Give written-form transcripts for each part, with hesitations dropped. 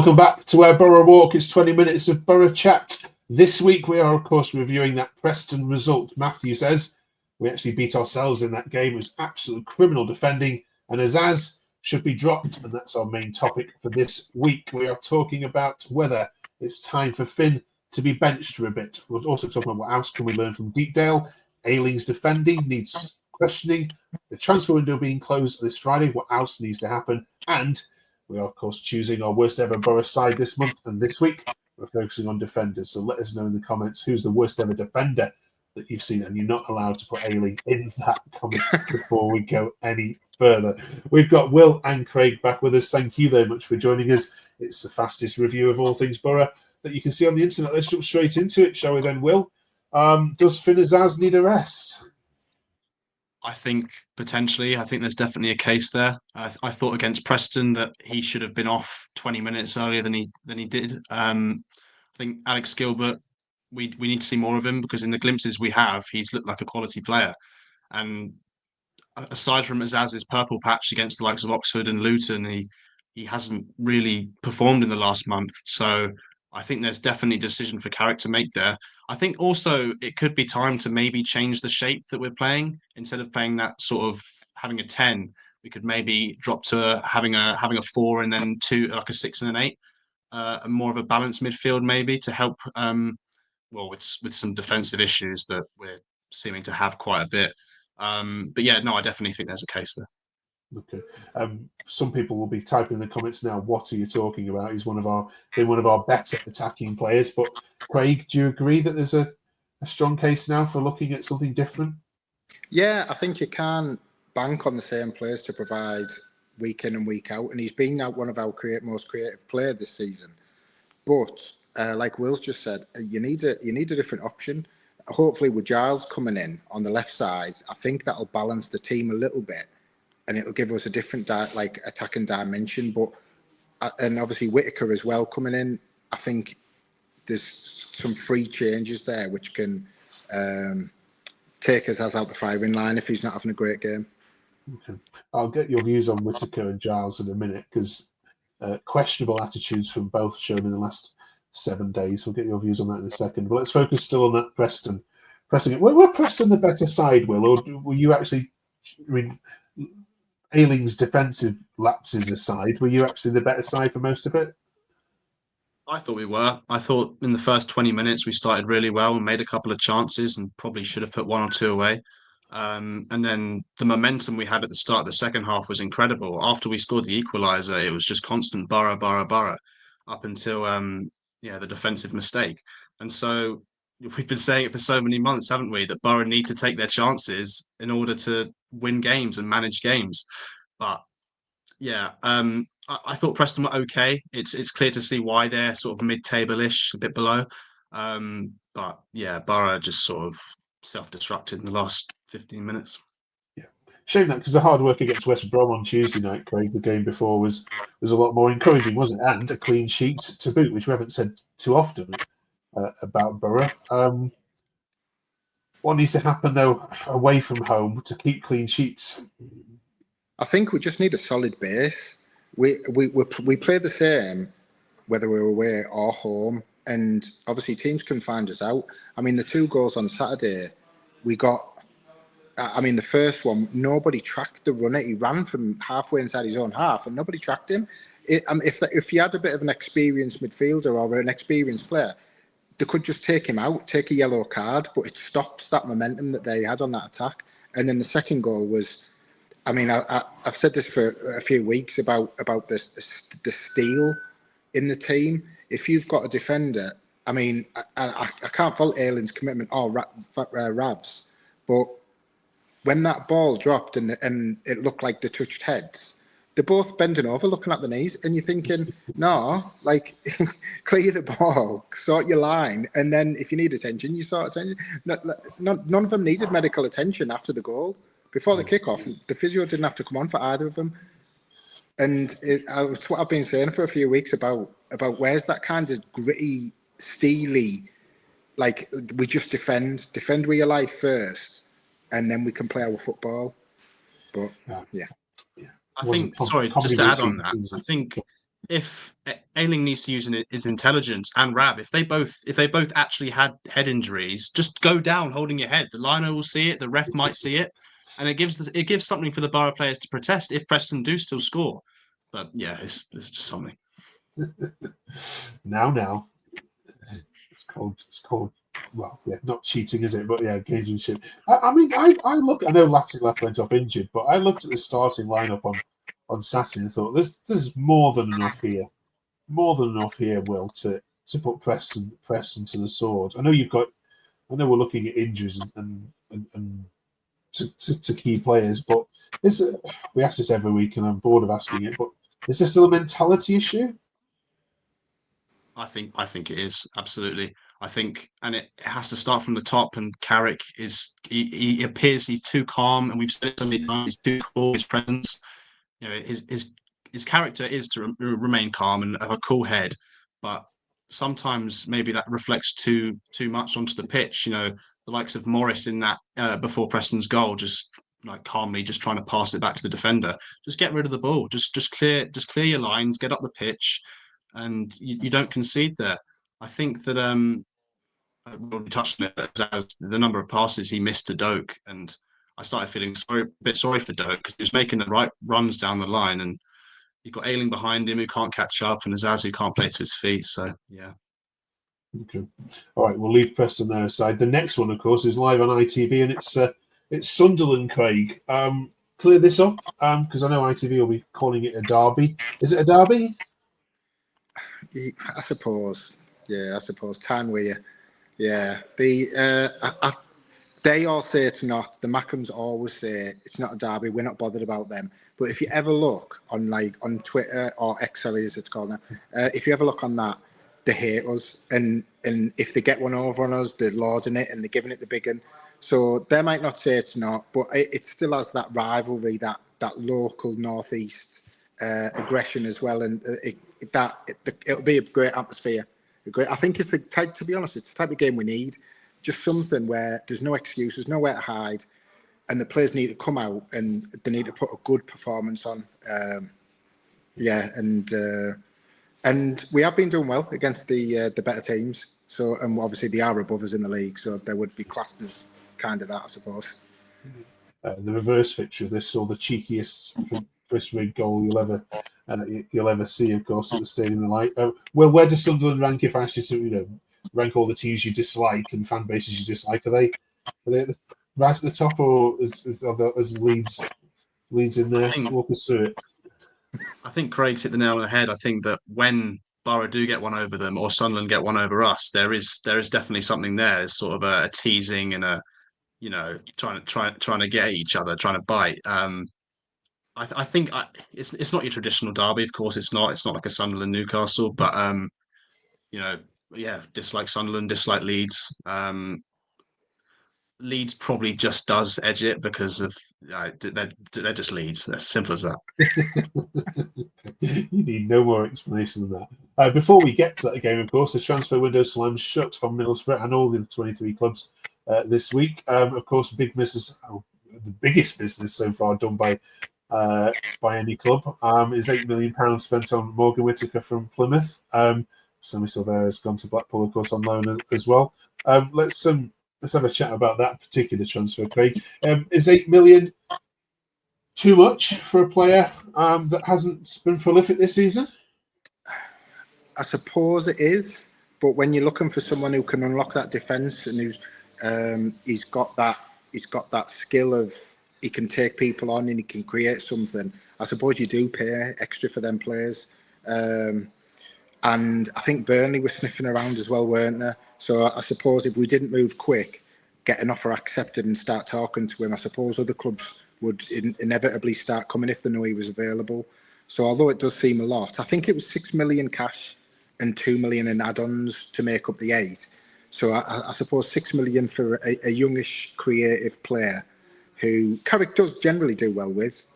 Welcome back to our Borough Walk. It's 20 minutes of Borough Chat. This week we are, of course, reviewing that Preston result. Matthew says we actually beat ourselves in that game. It was absolute criminal defending, and Azaz should be dropped, and that's our main topic for this week. We are talking about whether it's time for Finn to be benched for a bit. We're also talking about what else can we learn from Deepdale. Ayling's defending needs questioning. The transfer window being closed this Friday. What else needs to happen? And we are, of course, choosing our worst ever Borough side this month, and this week we're focusing on defenders. So let us know in the comments who's the worst ever defender that you've seen, and you're not allowed to put Ayling in that comment before we go any further. We've got Will and Craig back with us. Thank you very much for joining us. It's the fastest review of all things Borough that you can see on the internet. Let's jump straight into it, shall we then, Will? Does Finn Azaz need a rest? I think potentially. I think there's definitely a case there. I thought against Preston that he should have been off 20 minutes earlier than he did. I think Alex Gilbert, we need to see more of him, because in the glimpses we have, he's looked like a quality player. And aside from Azaz's purple patch against the likes of Oxford and Luton, he hasn't really performed in the last month. So I think there's definitely a decision for Carrick to make there. I think also it could be time to maybe change the shape that we're playing. Instead of playing that sort of having a 10, we could maybe drop to having a 4 and then 2, like a 6 and an 8, more of a balanced midfield maybe to help. With some defensive issues that we're seeming to have quite a bit. But yeah, no, I definitely think there's a case there. Okay. Some people will be typing in the comments now, what are you talking about? He's one of our better attacking players. But Craig, do you agree that there's a strong case now for looking at something different? Yeah, I think you can bank on the same players to provide week in and week out. And he's been now one of our most creative players this season. But like Will's just said, you need a different option. Hopefully with Giles coming in on the left side, I think that'll balance the team a little bit. And it'll give us a different attacking dimension. But and obviously Whittaker as well coming in. I think there's some free changes there which can take us out the firing line if he's not having a great game. Okay, I'll get your views on Whittaker and Giles in a minute, because questionable attitudes from both shown in the last 7 days. We'll get your views on that in a second. But let's focus still on that Preston. Were Preston the better side, Will, or were you actually? I mean, Ayling's defensive lapses aside, were you actually the better side for most of it? I thought we were. I thought in the first 20 minutes we started really well and made a couple of chances and probably should have put 1 or 2 away. And then the momentum we had at the start of the second half was incredible. After we scored the equaliser, it was just constant Borough, up until the defensive mistake. And so we've been saying it for so many months, haven't we, that Borough need to take their chances in order to win games and manage games. But yeah, I thought Preston were okay. It's clear to see why they're sort of mid-table-ish, a bit below. But yeah, Borough just sort of self-destructed in the last 15 minutes. Yeah, shame that, because the hard work against West Brom on Tuesday night, Craig, the game before, was a lot more encouraging, wasn't it? And a clean sheet to boot, which we haven't said too often about Borough. What needs to happen though away from home to keep clean sheets? I think we just need a solid base. We play the same whether we're away or home, and obviously teams can find us out. I mean, the 2 goals on Saturday, we got. I mean, the first one, nobody tracked the runner. He ran from halfway inside his own half, and nobody tracked him. If you had a bit of an experienced midfielder or an experienced player, they could just take him out, take a yellow card, but it stops that momentum that they had on that attack. And then the second goal was, I mean, I've said this for a few weeks about the steel in the team. If you've got a defender, I mean, I can't fault Ayling's commitment or Rav's, but when that ball dropped and it looked like they touched heads, they're both bending over, looking at the knees, and you're thinking, no, like, clear the ball, sort your line, and then if you need attention, you sort attention. None of them needed medical attention after the goal. Before the kickoff, the physio didn't have to come on for either of them. And it's what I've been saying for a few weeks about where's that kind of gritty, steely, like, we just defend with your life first, and then we can play our football. But, yeah. I think, sorry, just to add on that, I think if Ayling needs to use his intelligence, and Rab, if they both actually had head injuries, just go down holding your head. The liner will see it, the ref might see it, and it gives something for the Borough players to protest if Preston do still score. But yeah, it's just something. Now, it's called. Well, yeah, not cheating, is it? But yeah, gamesmanship. I mean, I look. I know Lattinglath went off injured, but I looked at the starting lineup on Saturday and thought there's more than enough here. More than enough here, Will, to put Preston to the sword. I know we're looking at injuries and to key players, but we ask this every week, and I'm bored of asking it. But is there still a mentality issue? I think it is, absolutely. I think, and it has to start from the top. And Carrick he appears he's too calm, and we've said it so many times. He's too cool. His presence, his character is to remain calm and have a cool head, but sometimes maybe that reflects too much onto the pitch. The likes of Morris in that before Preston's goal, just like calmly, just trying to pass it back to the defender. Just get rid of the ball. Just clear your lines. Get up the pitch, and you don't concede there. I think that we touched on it as the number of passes he missed to Doak, and I started feeling a bit sorry for Doak because he was making the right runs down the line, and you've got Ayling behind him who can't catch up, and Azaz who can't play to his feet. So yeah. Okay. All right, we'll leave Preston there aside. The next one, of course, is live on ITV, and it's Sunderland, Craig. Clear this up, because I know ITV will be calling it a derby. Is it a derby? I suppose. Yeah, I suppose. Tanweer. Yeah. They all say it's not. The Mackhams always say it's not a derby. We're not bothered about them. But if you ever look on Twitter or X, as it's called now, if you ever look on that, they hate us, and if they get one over on us, they're lauding it and they're giving it the big one. So they might not say it's not, but it still has that rivalry, that local northeast aggression as well, and it'll be a great atmosphere. I think it's the type. To be honest, it's the type of game we need. Just something where there's no excuses, nowhere to hide, and the players need to come out and they need to put a good performance on. And we have been doing well against the better teams. So, and obviously they are above us in the league, so they would be classed as kind of that, I suppose. The reverse fixture, this saw the cheekiest first rig goal you'll ever see, of course, at the Stadium of Light. Well, where does Sunderland rank if I asked you to, rank all the teams you dislike and fan bases you dislike? Are they right at the top, or is Leeds in there? Walk us through it. I think Craig's hit the nail on the head. I think that when Boro do get one over them, or Sunderland get one over us, there is definitely something there. There's sort of a teasing and trying to get at each other, trying to bite. I think it's not your traditional derby, of course. It's not like a Sunderland Newcastle, but dislike Sunderland, dislike Leeds. Leeds probably just does edge it because of they're just Leeds. They're simple as that. You need no more explanation than that. Before we get to that game, of course, the transfer window slams shut on Middlesbrough and all the 23 clubs this week. Of course, big business, the biggest business so far done by any club is £8 million spent on Morgan Whittaker from Plymouth. Sammy Silvera has gone to Blackpool, of course, on loan as well. Let's have a chat about that particular transfer, Craig. Is £8 million too much for a player that hasn't been prolific this season? I suppose it is, but when you're looking for someone who can unlock that defence and who's he's got that skill of he can take people on and he can create something, I suppose you do pay extra for them players. And I think Burnley were sniffing around as well, weren't they? So I suppose if we didn't move quick, get an offer accepted and start talking to him, I suppose other clubs would inevitably start coming if they knew he was available. So although it does seem a lot, I think it was 6 million cash and 2 million in add-ons to make up the 8. So I suppose 6 million for a youngish creative player who Carrick does generally do well with.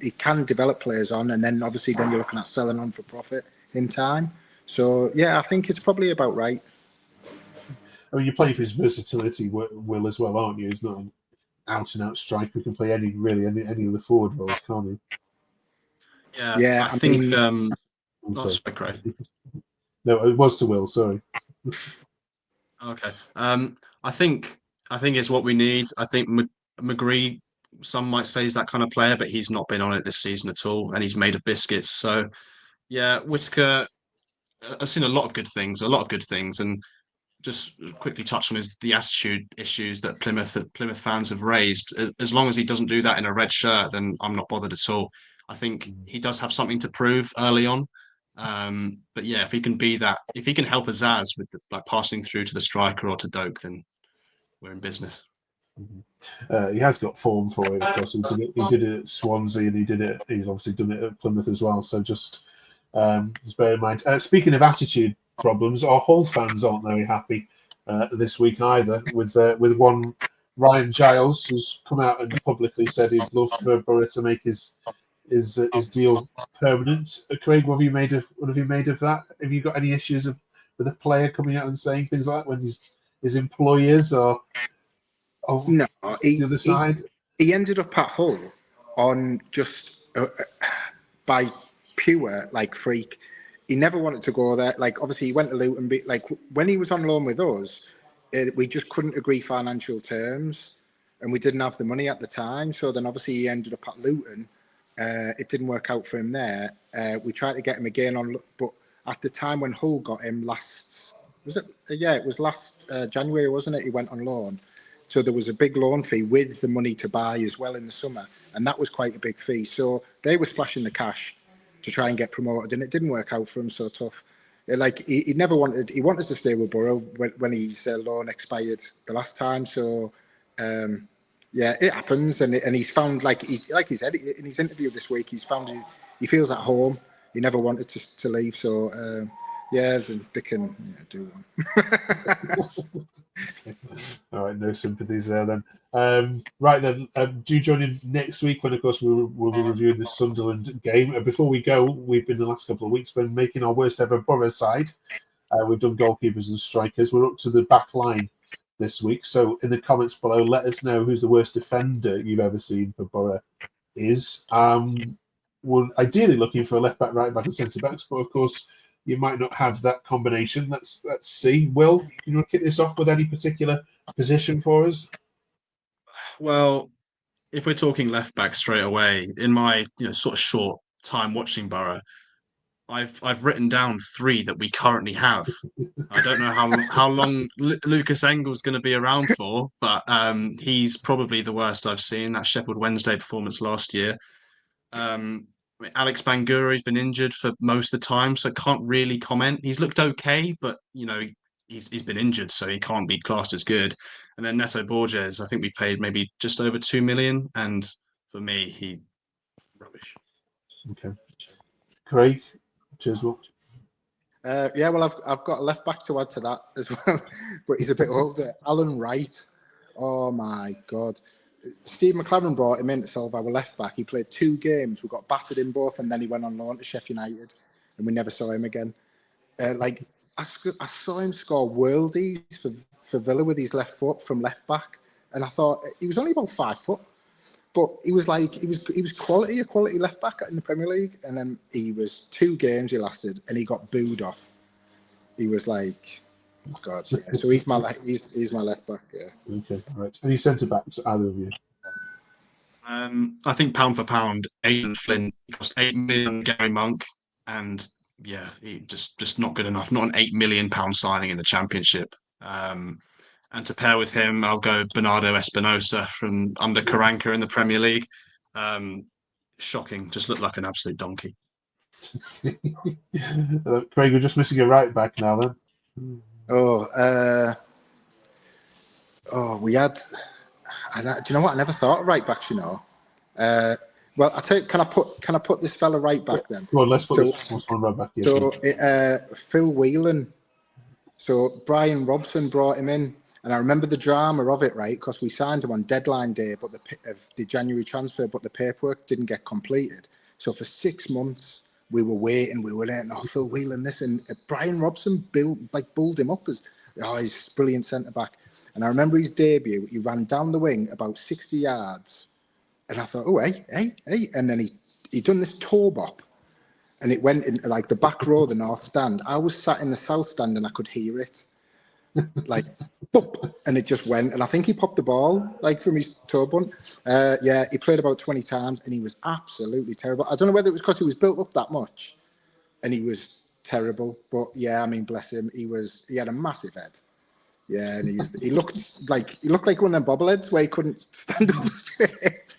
He can develop players on, and then obviously then you're looking at selling on for profit in time. So yeah, I think it's probably about right. I mean, you're playing for his versatility, Will, as well, aren't you? He's not an out-and-out striker who can play any of the forward roles, can't he? Yeah, I think Oh, sorry, Craig. No, it was to Will. Sorry. Okay. I think it's what we need. I think McGree, some might say, is that kind of player, but he's not been on it this season at all, and he's made of biscuits. So yeah, Whittaker. I've seen a lot of good things, and just quickly touch on the attitude issues that Plymouth fans have raised. As long as he doesn't do that in a red shirt, then I'm not bothered at all. I think he does have something to prove early on. But yeah, if he can be that, if he can help Azaz with like passing through to the striker or to Doak, then we're in business. He has got form for it, of course. He did it at Swansea, and he's obviously done it at Plymouth as well. So just bear in mind. Speaking of attitude problems, our Hull fans aren't very happy this week either. With one Ryan Giles, who's come out and publicly said he'd love for Boro to make his deal permanent. Craig, what have you made of that? Have you got any issues with a player coming out and saying things like that when his employers are no, the other side? He ended up at Hull on just by pure freak. He never wanted to go there. Obviously, he went to Luton. When he was on loan with us, we just couldn't agree financial terms, and we didn't have the money at the time. So then, obviously, he ended up at Luton. It didn't work out for him there. We tried to get him again but at the time when Hull got him last January, wasn't it? He went on loan. So there was a big loan fee with the money to buy as well in the summer, and that was quite a big fee. So they were splashing the cash to try and get promoted, and it didn't work out for him. So tough. He never wanted. He wanted to stay with Boro when his loan expired the last time. So yeah, it happens, and he's found like he said in his interview this week, he's found he feels at home. He never wanted to leave. So yeah, they can do one. All right, no sympathies there then. Right then, do join in next week when, of course, we'll be reviewing the Sunderland game. Before we go, we've been the last couple of weeks been making our worst ever Boro side. We've done goalkeepers and strikers. We're up to the back line this week. So in the comments below, let us know who's the worst defender you've ever seen for Boro is. We're ideally looking for a left back, right back, and centre backs, but of course, you might not have that combination. Let's see. Will, can you kick this off with any particular position for us? Well, if we're talking left back straight away, in my sort of short time watching Boro, I've written down 3 that we currently have. I don't know how long Lucas Engel's going to be around for, but he's probably the worst I've seen. That Sheffield Wednesday performance last year. Alex Bangura's been injured for most of the time, so I can't really comment. He's looked okay, but he's been injured, so he can't be classed as good. And then Neto Borges, I think we paid maybe just over 2 million, and for me, he rubbish. Okay, Craig, cheers, Will. Yeah, well, I've got a left back to add to that as well, but he's a bit older. Alan Wright. Oh my God. Steve McLaren brought him in to solve our left back. He played 2 games. We got battered in both, and then he went on loan to Sheffield United, and we never saw him again. I saw him score worldies for Villa with his left foot from left back, and I thought he was only about 5 foot, but he was a quality left back in the Premier League, and then he was 2 games he lasted, and he got booed off. He was like, oh God, yeah. So he's my left back. Yeah. Okay, right. Any centre backs, either of you? I think pound for pound, Aidan Flynn cost 8 million. Gary Monk, and yeah, he just not good enough. Not an £8 million signing in the Championship. And to pair with him, I'll go Bernardo Espinosa from under Karanka in the Premier League. Shocking, just looked like an absolute donkey. Craig, we're just missing a right back now then. We had. Do you know what? I never thought of right backs. Well, I tell you, can I put this fella right back then? Go on, let's put this one right back. Yeah, Phil Whelan. So Brian Robson brought him in, and I remember the drama of it, right? Because we signed him on deadline day, but of the January transfer, but the paperwork didn't get completed. So for 6 months we were waiting. We were letting Phil Whelan this, and Brian Robson bulled him up as he's a brilliant centre back. And I remember his debut. He ran down the wing about 60 yards, and I thought, hey, and then he done this toe bop, and it went in like the back row of the north stand. I was sat in the south stand and I could hear it, like, boop, and it just went. And I think he popped the ball like from his toe bun. Yeah, he played about 20 times and he was absolutely terrible. I don't know whether it was because he was built up that much and he was terrible, but yeah, I mean, bless him. He had a massive head. Yeah, and he looked like one of them bobbleheads where he couldn't stand up straight.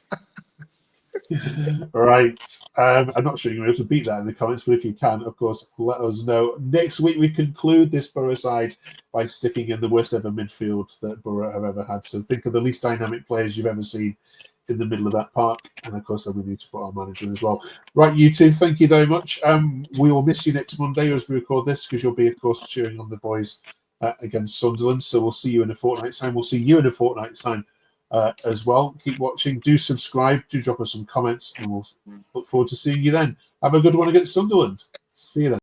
Right. I'm not sure you're able to beat that in the comments, but if you can, of course, let us know. Next week, we conclude this Boro side by sticking in the worst ever midfield that Boro have ever had. So think of the least dynamic players you've ever seen in the middle of that park. And of course, then we need to put our manager in as well. Right, you two, thank you very much. We will miss you next Monday as we record this because you'll be, of course, cheering on the boys against Sunderland. So we'll see you in a fortnight's time. We'll see you in a fortnight's time. As well. Keep watching, do subscribe, do drop us some comments, and we'll look forward to seeing you then. Have a good one against Sunderland. See you then.